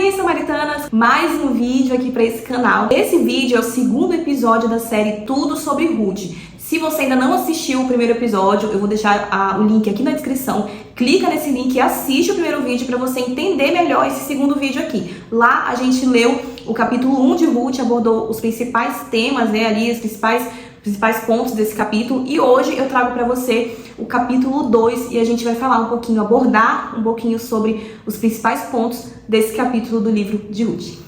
aí, samaritanas? Mais um vídeo aqui para esse canal. Esse vídeo é o segundo episódio da série Tudo sobre Ruth. Se você ainda não assistiu o primeiro episódio, eu vou deixar o link aqui na descrição. Clica nesse link e assiste o primeiro vídeo para você entender melhor esse segundo vídeo aqui. Lá a gente leu o capítulo 1 de Ruth, abordou os principais temas, né, ali, os principais pontos desse capítulo. E hoje eu trago para você o capítulo 2 e a gente vai falar um pouquinho, abordar um pouquinho sobre os principais pontos desse capítulo do livro de Ruth.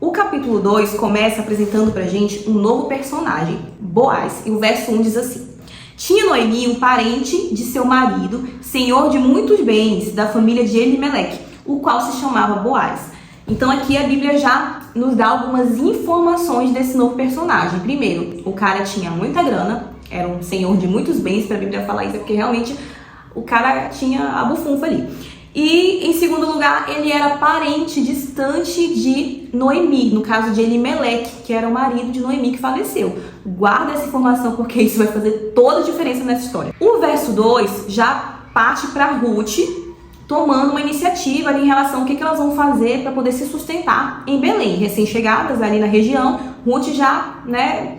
O capítulo 2 começa apresentando pra gente um novo personagem, Boaz, e o verso 1 diz assim: Tinha Noemi um parente de seu marido, senhor de muitos bens, da família de Elimeleque, o qual se chamava Boaz. Então aqui a Bíblia já nos dá algumas informações desse novo personagem. Primeiro, o cara tinha muita grana, era um senhor de muitos bens, para a Bíblia falar isso, é porque realmente o cara tinha a bufunfa ali. E, em segundo lugar, ele era parente distante de Noemi, no caso de Elimeleque, que era o marido de Noemi que faleceu. Guarda essa informação porque isso vai fazer toda a diferença nessa história. O verso 2 já parte para Ruth, tomando uma iniciativa ali em relação ao que elas vão fazer para poder se sustentar em Belém. Recém-chegadas ali na região, Ruth já,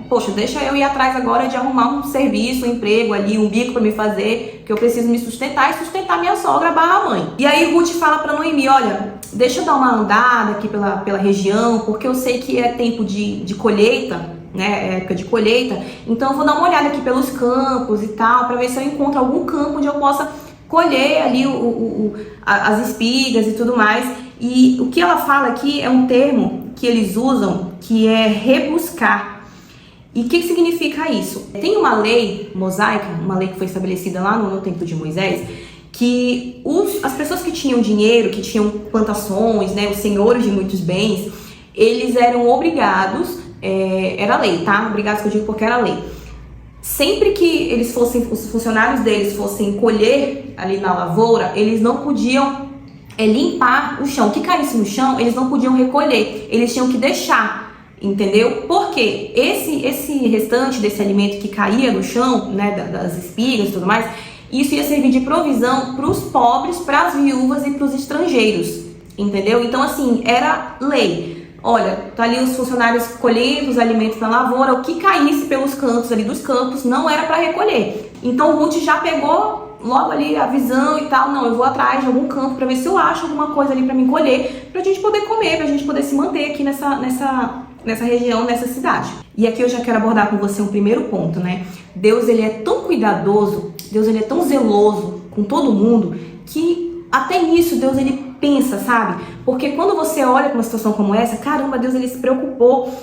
poxa, deixa eu ir atrás agora de arrumar um serviço, um emprego ali, um bico para me fazer, que eu preciso me sustentar e sustentar minha sogra barra mãe. E aí Ruth fala para Noemi, olha, deixa eu dar uma andada aqui pela região, porque eu sei que é tempo de colheita, né, época de colheita, então eu vou dar uma olhada aqui pelos campos e tal, para ver se eu encontro algum campo onde eu possa colher ali as espigas e tudo mais. E o que ela fala aqui é um termo que eles usam, que é rebuscar. E o que significa isso? Tem uma lei mosaica, uma lei que foi estabelecida lá no tempo de Moisés, que as pessoas que tinham dinheiro, que tinham plantações, né, os senhores de muitos bens, eles eram obrigados, era lei, tá? Obrigados que eu digo porque era lei. Sempre que os funcionários deles fossem colher ali na lavoura, eles não podiam limpar o chão. O que caísse no chão, eles não podiam recolher. Eles tinham que deixar, entendeu? Porque esse restante desse alimento que caía no chão, né, das espigas e tudo mais, isso ia servir de provisão para os pobres, para as viúvas e para os estrangeiros, entendeu? Então, assim, era lei. Olha, tá ali os funcionários colhendo os alimentos na lavoura, o que caísse pelos cantos ali dos campos não era para recolher. Então Ruth já pegou logo ali a visão e tal, não, eu vou atrás de algum campo para ver se eu acho alguma coisa ali para me colher, pra gente poder comer, pra gente poder se manter aqui nessa região, nessa cidade. E aqui eu já quero abordar com você um primeiro ponto, né? Deus, ele é tão cuidadoso, Deus, ele é tão zeloso com todo mundo, que até nisso Deus, ele pensa, sabe? Porque quando você olha para uma situação como essa, caramba, Deus, ele se preocupou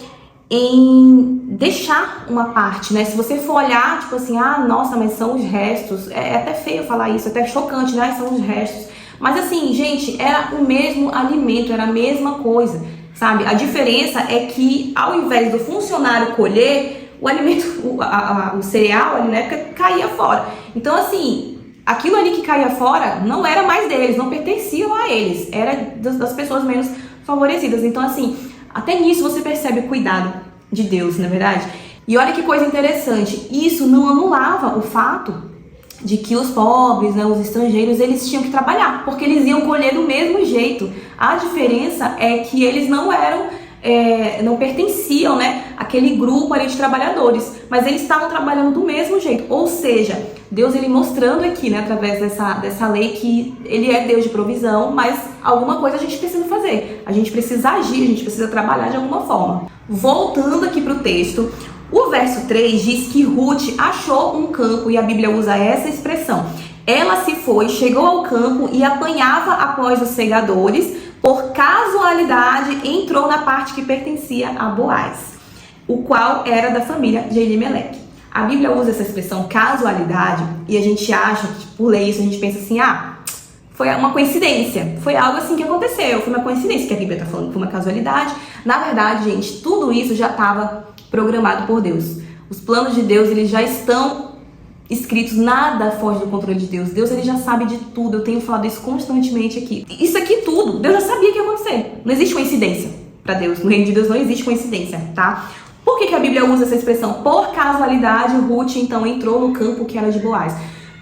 em deixar uma parte, né? Se você for olhar, tipo assim, nossa, mas são os restos, é até feio falar isso, é até chocante, né? São os restos. Mas assim, gente, era o mesmo alimento, era a mesma coisa, sabe? A diferença é que ao invés do funcionário colher, o alimento, o cereal ali na época caía fora. Então assim, aquilo ali que caía fora não era mais deles, não pertenciam a eles, era das pessoas menos favorecidas. Então assim, até nisso você percebe o cuidado de Deus, não é verdade? E olha que coisa interessante, isso não anulava o fato de que os pobres, né, os estrangeiros, eles tinham que trabalhar, porque eles iam colher do mesmo jeito. A diferença é que eles não eram, não pertenciam, né, àquele grupo ali de trabalhadores, mas eles estavam trabalhando do mesmo jeito. Ou seja, Deus, ele mostrando aqui, né, através dessa lei, que ele é Deus de provisão, mas alguma coisa a gente precisa fazer, a gente precisa agir, a gente precisa trabalhar de alguma forma. Voltando aqui para o texto, o verso 3 diz que Ruth achou um campo, e a Bíblia usa essa expressão. Ela se foi, chegou ao campo e apanhava após os segadores, por casualidade entrou na parte que pertencia a Boaz, o qual era da família de Elimeleque. A Bíblia usa essa expressão casualidade e a gente acha que por ler isso a gente pensa assim, foi uma coincidência, foi algo assim que aconteceu, foi uma coincidência que a Bíblia está falando, foi uma casualidade. Na verdade, gente, tudo isso já estava programado por Deus. Os planos de Deus, eles já estão escritos, nada foge do controle de Deus. Deus, ele já sabe de tudo, eu tenho falado isso constantemente aqui. Isso aqui tudo, Deus já sabia que ia acontecer. Não existe coincidência para Deus, no reino de Deus não existe coincidência, tá? Por que a Bíblia usa essa expressão? Por casualidade, Ruth então entrou no campo que era de Boaz.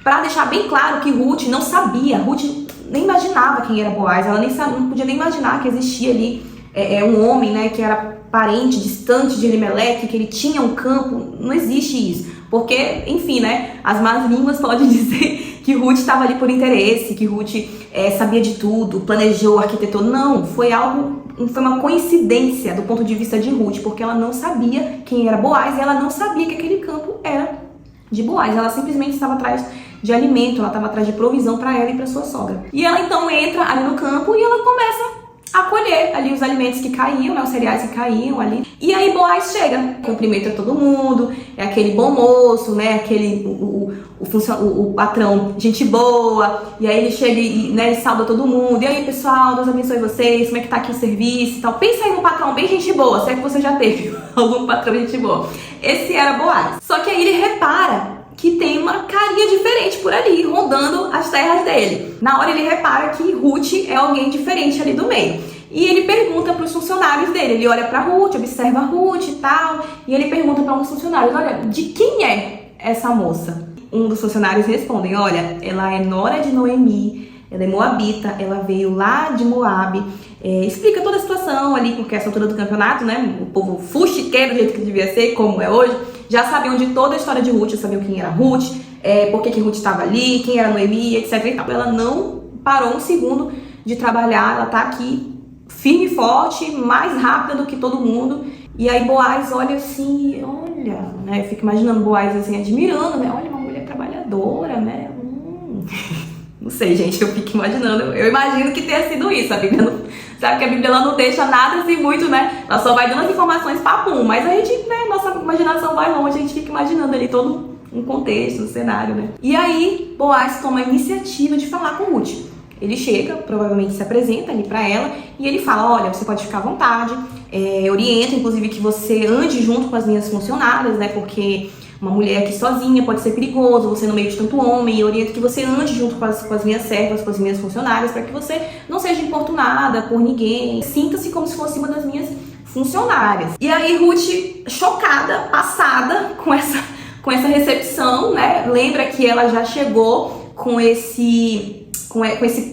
Para deixar bem claro que Ruth não sabia, Ruth nem imaginava quem era Boaz, ela não podia nem imaginar que existia ali um homem, né, que era parente, distante de Elimeleque, que ele tinha um campo. Não existe isso, porque, enfim, né, as más línguas podem dizer que Ruth estava ali por interesse, que Ruth sabia de tudo, planejou, arquitetou. Não, foi uma coincidência do ponto de vista de Ruth, porque ela não sabia quem era Boaz e ela não sabia que aquele campo era de Boaz. Ela simplesmente estava atrás de alimento, ela estava atrás de provisão para ela e para sua sogra. E ela então entra ali no campo e ela começa a colher ali os alimentos que caíam, né, os cereais que caíam ali. E aí Boaz chega, cumprimenta todo mundo, é aquele bom moço, né, aquele o patrão, gente boa. E aí ele chega e, né, ele sauda todo mundo. E aí, pessoal, Deus abençoe vocês, como é que tá aqui o serviço e tal. Pensa aí num patrão bem gente boa, se é que você já teve algum patrão gente boa. Esse era Boaz. Só que aí ele repara que tem uma carinha diferente por ali, rondando as terras dele. Na hora ele repara que Ruth é alguém diferente ali do meio. E ele pergunta para os funcionários dele, ele olha para Ruth, observa Ruth e tal, e ele pergunta para um dos funcionários, olha, de quem é essa moça? Um dos funcionários responde, olha, ela é nora de Noemi, ela é moabita, ela veio lá de Moabe. Explica toda a situação ali, porque essa altura do campeonato, né, o povo fuxiqueiro do jeito que devia ser, como é hoje, já sabiam de toda a história de Ruth, já sabiam quem era Ruth, por que Ruth estava ali, quem era Noemi, etc. E tal. Ela não parou um segundo de trabalhar, ela tá aqui firme e forte, mais rápida do que todo mundo. E aí Boaz olha assim, olha, né, eu fico imaginando Boaz assim, admirando, né, olha, uma mulher trabalhadora, né, Não sei, gente, eu fico imaginando, eu imagino que tenha sido isso, a Bíblia não, sabe que a Bíblia ela não deixa nada assim muito, né, ela só vai dando as informações papum, mas a gente, né, nossa imaginação vai longe, a gente fica imaginando ali todo um contexto, um cenário, né. E aí, Boaz toma a iniciativa de falar com Ruth. Ele chega, provavelmente se apresenta ali pra ela, e ele fala, olha, você pode ficar à vontade, orienta, inclusive, que você ande junto com as minhas funcionárias, né, porque uma mulher aqui sozinha pode ser perigoso, você no meio de tanto homem, e orienta que você ande junto com as minhas servas, com as minhas funcionárias, para que você não seja importunada por ninguém, sinta-se como se fosse uma das minhas funcionárias. E aí Ruth, chocada, passada com essa recepção, né, lembra que ela já chegou com esse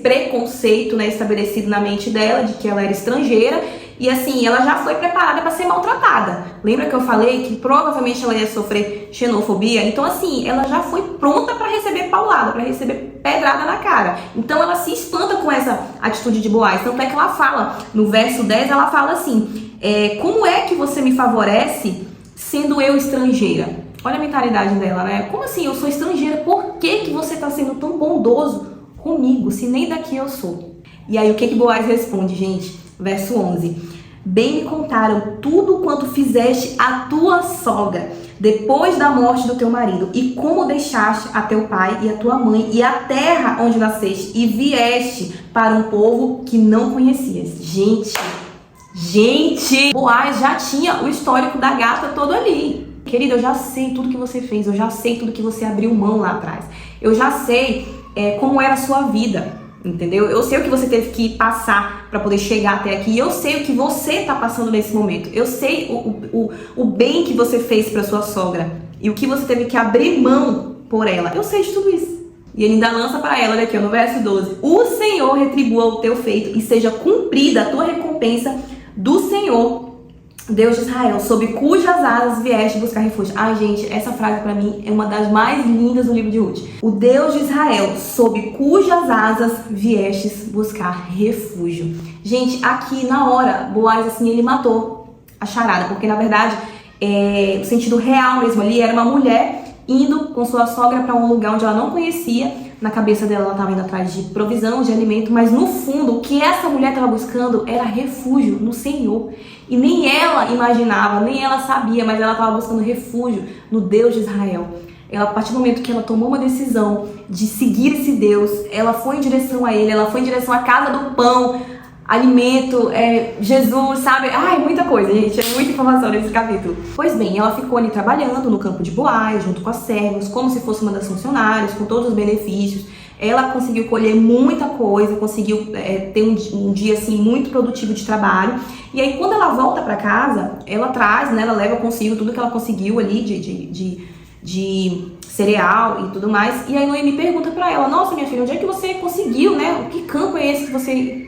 preconceito, né, estabelecido na mente dela, de que ela era estrangeira, e assim, ela já foi preparada para ser maltratada. Lembra que eu falei que provavelmente ela ia sofrer xenofobia? Então assim, ela já foi pronta para receber paulada, para receber pedrada na cara. Então ela se espanta com essa atitude de Boaz. Tanto é que ela fala, no verso 10, ela fala assim, como é que você me favorece sendo eu estrangeira? Olha a mentalidade dela, né? Como assim, eu sou estrangeira? Por que você está sendo tão bondoso comigo, se nem daqui eu sou? E aí o que Boaz responde, gente? Verso 11. Bem me contaram tudo quanto fizeste à tua sogra, depois da morte do teu marido, e como deixaste a teu pai e a tua mãe, e a terra onde nasceste, e vieste para um povo que não conhecias. Gente, Boaz já tinha o histórico da gata todo ali. Querida, eu já sei tudo que você fez, eu já sei tudo que você abriu mão lá atrás. Eu já sei como era a sua vida, entendeu? Eu sei o que você teve que passar para poder chegar até aqui. Eu sei o que você está passando nesse momento. Eu sei o bem que você fez para sua sogra e o que você teve que abrir mão por ela. Eu sei de tudo isso. E ele ainda lança para ela, olha aqui, no verso 12. O Senhor retribua o teu feito e seja cumprida a tua recompensa do Senhor, Deus de Israel, sob cujas asas vieste buscar refúgio. Ai, gente, essa frase pra mim é uma das mais lindas do livro de Ruth. O Deus de Israel, sob cujas asas viestes buscar refúgio. Gente, aqui na hora, Boaz, assim, ele matou a charada, porque na verdade, o sentido real mesmo ali era uma mulher indo com sua sogra para um lugar onde ela não conhecia. Na cabeça dela, ela estava indo atrás de provisão, de alimento, mas no fundo, o que essa mulher estava buscando era refúgio no Senhor. E nem ela imaginava, nem ela sabia, mas ela estava buscando refúgio no Deus de Israel. Ela, a partir do momento que ela tomou uma decisão de seguir esse Deus, ela foi em direção a Ele, ela foi em direção à casa do pão, alimento, Jesus, sabe? Ai, muita coisa, gente, é muita informação nesse capítulo. Pois bem, ela ficou ali trabalhando no campo de Boaz, junto com as servas, como se fosse uma das funcionárias, com todos os benefícios. Ela conseguiu colher muita coisa, conseguiu ter um dia assim muito produtivo de trabalho. E aí quando ela volta para casa, ela traz, né, ela leva consigo tudo que ela conseguiu ali de cereal e tudo mais. E aí Noemi pergunta pra ela: nossa, minha filha, onde é que você conseguiu, né? Que campo é esse que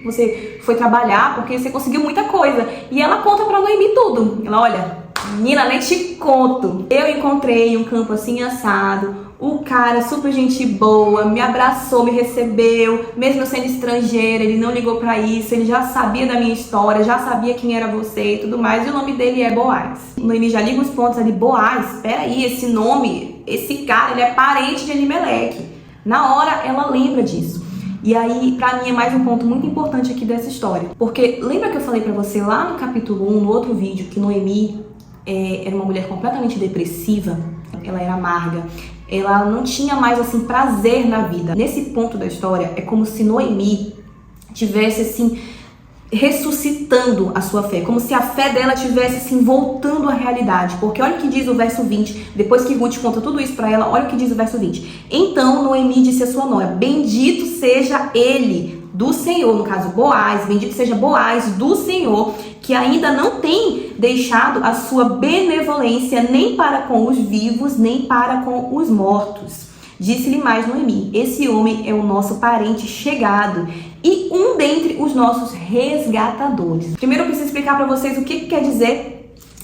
você foi trabalhar? Porque você conseguiu muita coisa. E ela conta pra Noemi tudo. Ela: olha, menina, nem te conto. Eu encontrei um campo assim assado. O cara, super gente boa, me abraçou, me recebeu, mesmo eu sendo estrangeira, ele não ligou pra isso, ele já sabia da minha história, já sabia quem era você e tudo mais, e o nome dele é Boaz. Noemi já liga os pontos ali: Boaz, peraí, esse nome, esse cara, ele é parente de Elimeleque. Na hora, ela lembra disso. E aí, pra mim, é mais um ponto muito importante aqui dessa história. Porque lembra que eu falei pra você lá no capítulo 1, no outro vídeo, que Noemi era uma mulher completamente depressiva? Ela era amarga. Ela não tinha mais, assim, prazer na vida. Nesse ponto da história, é como se Noemi tivesse, assim, ressuscitando a sua fé. Como se a fé dela tivesse, assim, voltando à realidade. Porque olha o que diz o verso 20. Depois que Ruth conta tudo isso pra ela, olha o que diz o verso 20. Então Noemi disse à sua nora: bendito seja ele do Senhor, no caso Boaz, bendito seja Boaz do Senhor, que ainda não tem deixado a sua benevolência nem para com os vivos, nem para com os mortos. Disse-lhe mais Noemi: esse homem é o nosso parente chegado e um dentre os nossos resgatadores. Primeiro eu preciso explicar para vocês o que quer dizer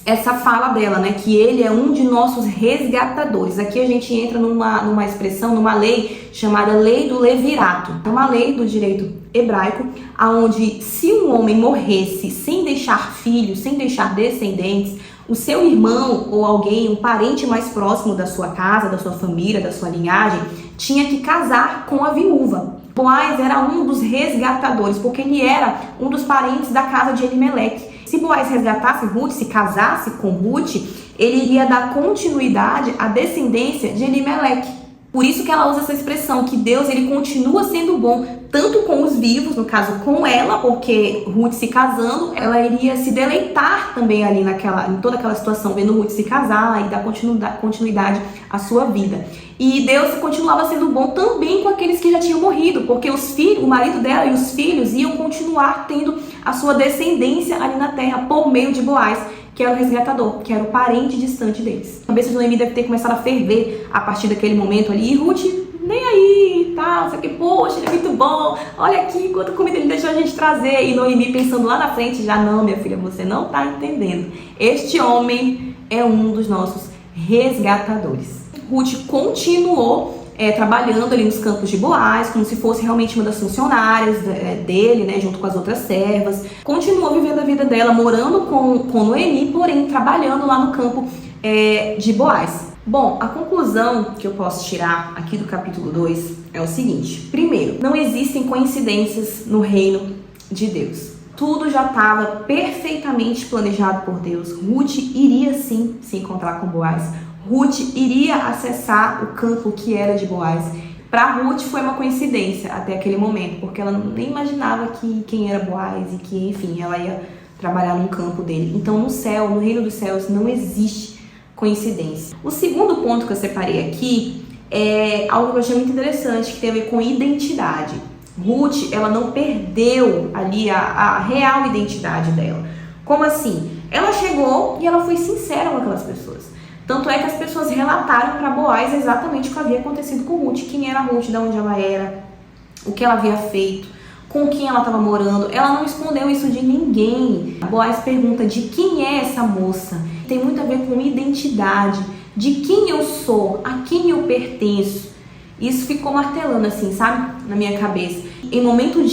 essa fala dela, né? Que ele é um de nossos resgatadores. Aqui a gente entra numa expressão, numa lei chamada lei do levirato. É uma lei do direito hebraico, onde se um homem morresse sem deixar filhos, sem deixar descendentes, o seu irmão ou alguém, um parente mais próximo da sua casa, da sua família, da sua linhagem, tinha que casar com a viúva. Boaz era um dos resgatadores, porque ele era um dos parentes da casa de Elimeleque. Se Boaz resgatasse Ruth, se casasse com Ruth, ele iria dar continuidade à descendência de Elimeleque. Por isso que ela usa essa expressão, que Deus ele continua sendo bom, tanto com os vivos, no caso com ela, porque Ruth se casando, ela iria se deleitar também ali em toda aquela situação, vendo Ruth se casar e dar continuidade à sua vida. E Deus continuava sendo bom também com aqueles que já tinham morrido, porque os filhos, o marido dela e os filhos iam continuar tendo a sua descendência ali na terra por meio de Boaz, que era o resgatador, que era o parente distante deles. A cabeça de Noemi deve ter começado a ferver a partir daquele momento ali. E Ruth, nem aí, tá, só que, poxa, ele é muito bom, olha aqui quanta comida ele deixou a gente trazer. E Noemi pensando lá na frente, já: não, minha filha, você não tá entendendo. Este homem é um dos nossos resgatadores. Ruth continuou trabalhando ali nos campos de Boaz, como se fosse realmente uma das funcionárias dele, né, junto com as outras servas. Continuou vivendo a vida dela, morando com Noemi, porém trabalhando lá no campo de Boaz. Bom, a conclusão que eu posso tirar aqui do capítulo 2 é o seguinte. Primeiro, não existem coincidências no reino de Deus. Tudo já estava perfeitamente planejado por Deus. Ruth iria sim se encontrar com Boaz. Ruth iria acessar o campo que era de Boaz. Para Ruth foi uma coincidência até aquele momento, porque ela nem imaginava quem era Boaz e que, enfim, ela ia trabalhar no campo dele. Então, no céu, no reino dos céus, não existe coincidência. O segundo ponto que eu separei aqui é algo que eu achei muito interessante, que tem a ver com identidade. Ruth, ela não perdeu ali a real identidade dela. Como assim? Ela chegou e ela foi sincera com aquelas pessoas. Tanto é que as pessoas relataram para Boaz exatamente o que havia acontecido com Ruth. Quem era Ruth, de onde ela era, o que ela havia feito, com quem ela estava morando. Ela não escondeu isso de ninguém. A Boaz pergunta: de quem é essa moça? Tem muito a ver com identidade, de quem eu sou, a quem eu pertenço. Isso ficou martelando assim, sabe? Na minha cabeça. Em momentos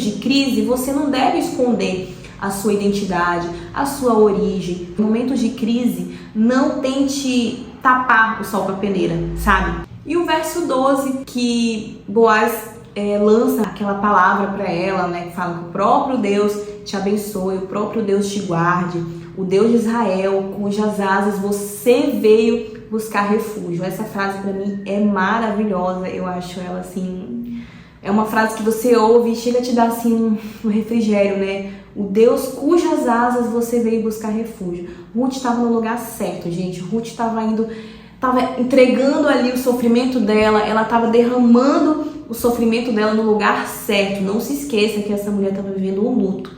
de crise, você não deve esconder a sua identidade, a sua origem. Em momentos de crise, não tente tapar o sol com a peneira, sabe? E o verso 12, que Boaz lança aquela palavra para ela, né? Que fala que o próprio Deus te abençoe, o próprio Deus te guarde, o Deus de Israel, cujas asas você veio buscar refúgio. Essa frase para mim é maravilhosa, eu acho ela assim... É uma frase que você ouve e chega a te dar assim um refrigério, né? O Deus cujas asas você veio buscar refúgio. Ruth estava no lugar certo, gente. Ruth estava entregando ali o sofrimento dela, ela estava derramando o sofrimento dela no lugar certo. Não se esqueça que essa mulher estava vivendo um luto.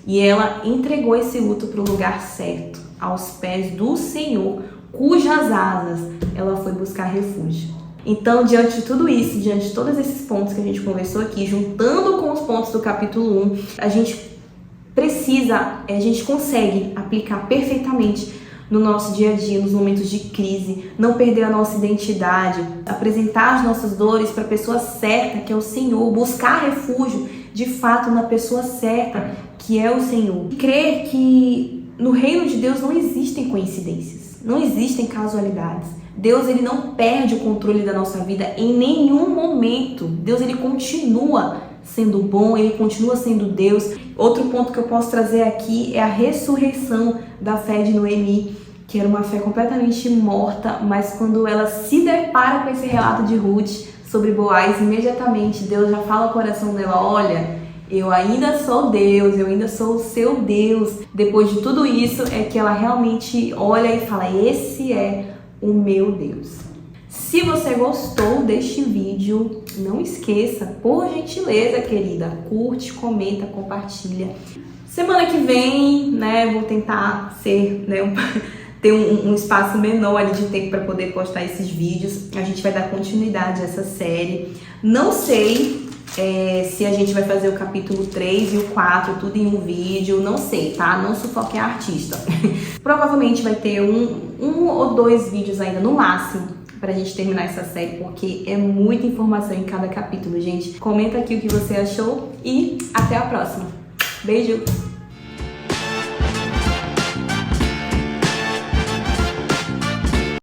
E ela entregou esse luto para o lugar certo, aos pés do Senhor, cujas asas ela foi buscar refúgio. Então, diante de tudo isso, diante de todos esses pontos que a gente conversou aqui, juntando com os pontos do capítulo 1, a gente consegue aplicar perfeitamente no nosso dia a dia, nos momentos de crise, não perder a nossa identidade, apresentar as nossas dores para a pessoa certa, que é o Senhor, buscar refúgio de fato na pessoa certa, que é o Senhor. E crer que no reino de Deus não existem coincidências, não existem casualidades. Deus, ele não perde o controle da nossa vida em nenhum momento. Deus, ele continua sendo bom, ele continua sendo Deus. Outro ponto que eu posso trazer aqui é a ressurreição da fé de Noemi, que era uma fé completamente morta, mas quando ela se depara com esse relato de Ruth sobre Boaz, imediatamente Deus já fala ao coração dela: olha, eu ainda sou Deus, eu ainda sou o seu Deus. Depois de tudo isso é que ela realmente olha e fala: esse é o meu Deus. Se você gostou deste vídeo, não esqueça, por gentileza, querida, curte, comenta, compartilha. Semana que vem, né, vou tentar ter um espaço menor ali de tempo para poder postar esses vídeos. A gente vai dar continuidade a essa série. Não sei se a gente vai fazer o capítulo 3 e o 4 tudo em um vídeo, não sei, tá? Não sufoque a artista. Provavelmente vai ter um ou dois vídeos ainda no máximo pra gente terminar essa série, porque é muita informação em cada capítulo, gente. Comenta aqui o que você achou e até a próxima. Beijo!